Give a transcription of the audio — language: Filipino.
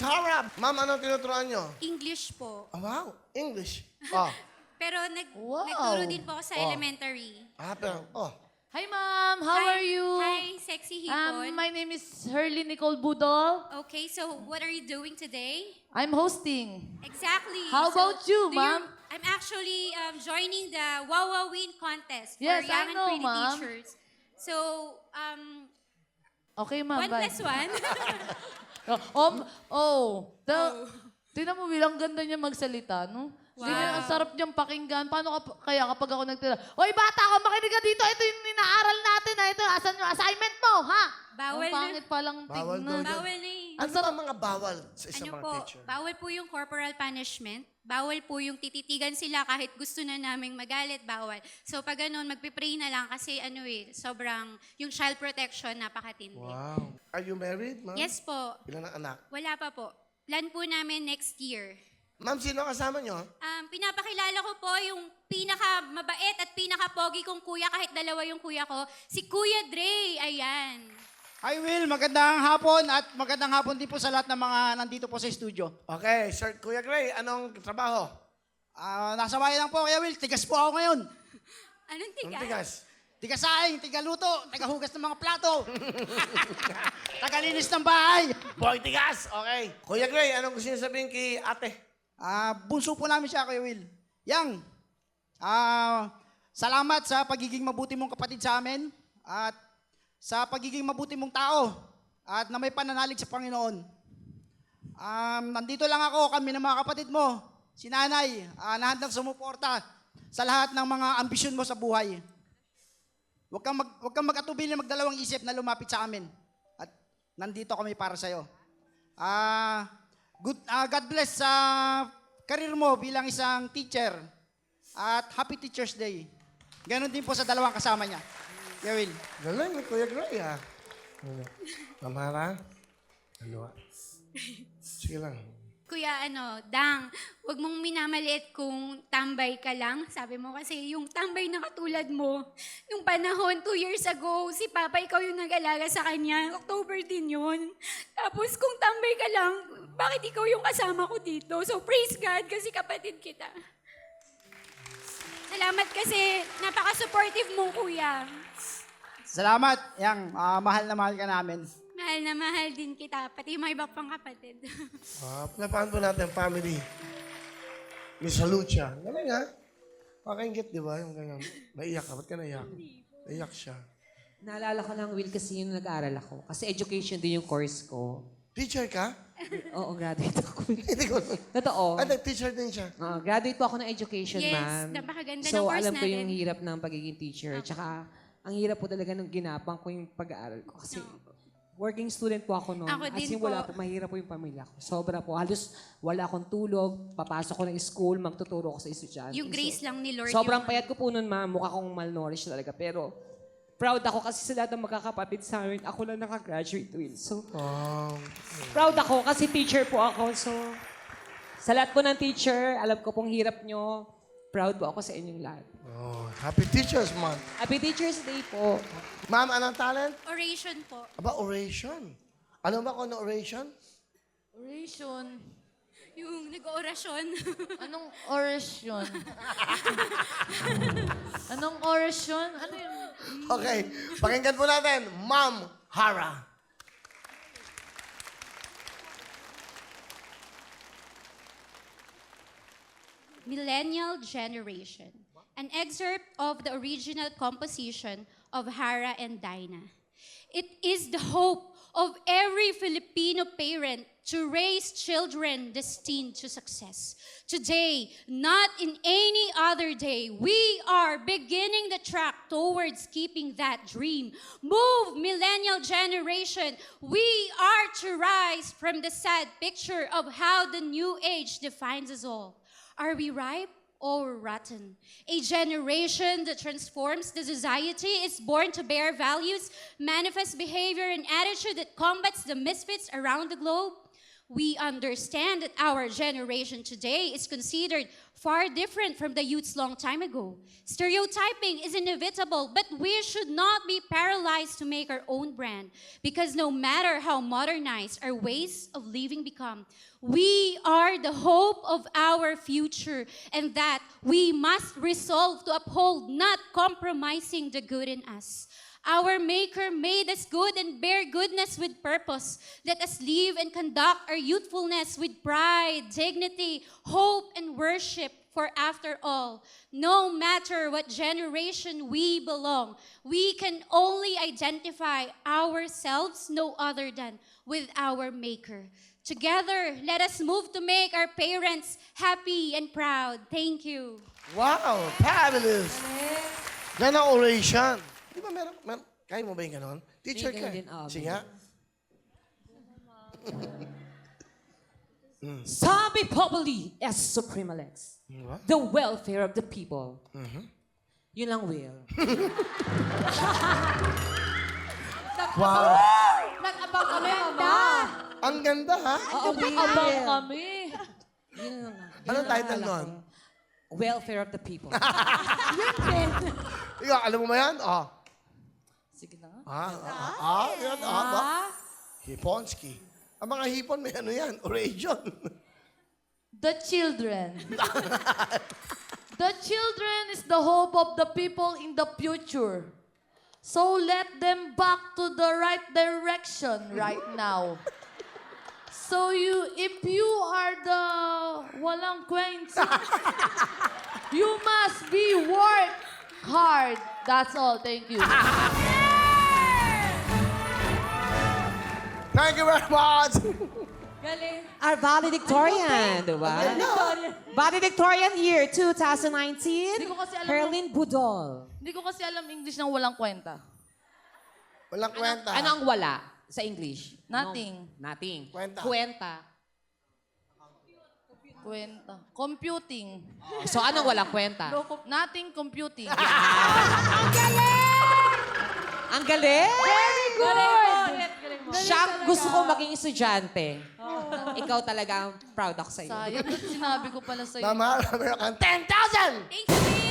Miss Hara, ma'am, anong tinuturuan nyo? English po. Oh, wow, English. Oh. Pero Wow. nagturo din po ako sa Oh. elementary. Pero, Hi, ma'am. How Hi- are you? Hi, sexy hipon. My name is Hurley Nicole Budol. Okay, so what are you doing today? I'm hosting. Exactly. How about you, do ma'am? I'm actually joining the Wawa Win contest for Yes, young I and know, pretty ma'am. teachers. So, Okay, ma'am. 1 bye. plus 1. Tingnan mo, bilang ganda niya magsalita, no? Wow. Ang sarap niyang pakinggan. Paano kaya kapag ako nagtira, Hoy, bata ka, makinig ka dito. Ito yung inaaral natin. Ito, asan yung assignment mo, ha? Bawal Ang pangit palang Bawal tignan. daw. Bawal na eh. ano ba mga bawal sa isang Ano mga po, teacher? bawal po yung corporal punishment. Bawal po yung tititigan sila kahit gusto na naming magalit, bawal. So pag ganun, magpipray na lang kasi sobrang, yung child protection napakatindi. Wow. Are you married, ma'am? Yes po. Ilan ang anak? Wala pa po. Plan po namin next year. Ma'am, sino kasama nyo? Pinapakilala ko po yung pinaka-mabait at pinaka-pogi kong kuya, kahit dalawa yung kuya ko, si Kuya Dre. Ayan. Hi Will, magandang hapon at magandang hapon din po sa lahat ng mga nandito po sa studio. Okay, Sir Kuya Gray, anong trabaho? Nasa bahay lang po, Kuya Will. Tigas po ako ngayon. Anong Anong tigas? tigas? Tigasaing, tigaluto, tagahugas ng mga plato. Tagalinis ng bahay. Boy, tigas! Okay. Kuya Gray, anong gusto niyo sabihin kay ate? Bunso po namin siya, Kuya Will. Yang, salamat sa pagiging mabuti mong kapatid sa amin at sa pagiging mabuti mong tao at na may pananalig sa Panginoon. Nandito lang ako, kami ng mga kapatid mo, si nanay, na handang sumuporta sa lahat ng mga ambisyon mo sa buhay. Huwag kang mag-atubili, magdalawang isip na lumapit sa amin. At nandito kami para sa'yo. God bless sa karir mo bilang isang teacher. At Happy Teacher's Day. Ganon din po sa dalawang kasama niya. Will. Galing ni Kuya Gray, ha? Ma'am Hara? Ano? Sige lang. Kuya, Dang, wag mong minamaliit kung tambay ka lang. Sabi mo kasi yung tambay na katulad mo, yung panahon, 2 years ago, si Papa, ikaw yung nag-alaga sa kanya. October din yun. Tapos kung tambay ka lang, bakit ikaw yung kasama ko dito? So praise God kasi kapatid kita. Salamat kasi napaka-supportive mo, Kuya. Salamat. Yang, mahal na mahal ka namin. Mahal na mahal din kita, pati yung mga iba pang kapatid. Pinapahan po natin ang family. Miss Lucia. Galing, ha? Pakaingit, di ba? Yung ganyan. Naiyak ka. Ba't ka naiyak? Naiyak siya. Naalala ko lang, Will, kasi yung nag-aaral ako. Kasi education din yung course ko. Teacher ka? Oo, graduate ako. Hindi ko. Totoo. Nag-teacher din siya. Graduate po ako ng education, Yes, ma'am. napakaganda ng So, course alam ko natin. yung hirap ng pagiging teacher. Tsaka, ang hirap po talaga nung ginapang ko yung pag-aaral ko. Kasi, working student po ako noon. Ako As din in, wala po. po, mahirap po yung pamilya ko. Sobra po. Halos wala akong tulog. Papasok ko ng school, magtuturo ako sa estudyante. Yung grace lang ni Lord. Sobrang yung, payat ko po noon, ma'am. Mukha kong malnourished talaga. Pero, proud ako kasi sa lahat ng magkakapatid sa amin, ako lang nakagraduate, Will. So, proud ako kasi teacher po ako. So, sa lahat po ng teacher, alam ko pong hirap nyo. Proud po ako sa inyong lahat. Happy Teacher's Month. Happy Teacher's Day po. Ma'am, anong talent? oration po. Aba, oration. Ano ba kung ano oration? Oration. Yung nag-orasyon. Anong orasyon? Anong orasyon? Ano yun? Okay. Pakinggan po natin, Ma'am Hara. Millennial Generation. An excerpt of the original composition of Hara and Dinah. It is the hope of every Filipino parent to raise children destined to success. Today, not in any other day, we are beginning the track towards keeping that dream. Move, millennial generation. We are to rise from the sad picture of how the new age defines us all. Are we ripe or rotten? A generation that transforms the society is born to bear values, manifest behavior, and attitude that combats the misfits around the globe. We understand that our generation today is considered far different from the youths long time ago. Stereotyping is inevitable, but we should not be paralyzed to make our own brand, because no matter how modernized our ways of living become, we are the hope of our future, and that we must resolve to uphold, not compromising the good in us. Our Maker made us good and bear goodness with purpose. Let us live and conduct our youthfulness with pride, dignity, hope, and worship. For after all, no matter what generation we belong, we can only identify ourselves no other than with our Maker. Together, let us move to make our parents happy and proud. Thank you. Wow, fabulous. Yan ang oration. Di ba meron, kaya mo ba yung ganon? Teacher ka. Ganun din, Sige nga. Sabi Populi as Suprema Lex. What? The welfare of the people. Yun lang, Will. Wow. Nag-abang kami, mama. Ang ganda, ha? Oo, Will. Nag-abang kami. Yun lang. Anong title alala nun? ko. Welfare of the people. Ikaw, alam mo ba yan? Oh. Sige na nga. Yan, ba? Hiponski. Ang mga hipon, may ano yan, oration. The children. The children is the hope of the people in the future. So let them back to the right direction right now. So if you are the walang kwenta, you must be work hard. That's all. Thank you. Thank you very much. Our valedictorian, di ba? Valedictorian year 2019, Hindi ko kasi alam Herlin Budol. Hindi ko kasi alam English ng walang kwenta. Walang kwenta. Ano ang wala sa English? Nothing. Nothing. Kwenta. Kwenta. Kwenta. Computing. So, anong walang kwenta? Nothing computing. Ang galing! Very good! Siyang gusto ko maging estudyante. Ikaw talaga ang proud ako sa'yo. Sayang, ba't sinabi ko pala sa'yo. Mama, meron kang 10,000! Thank you.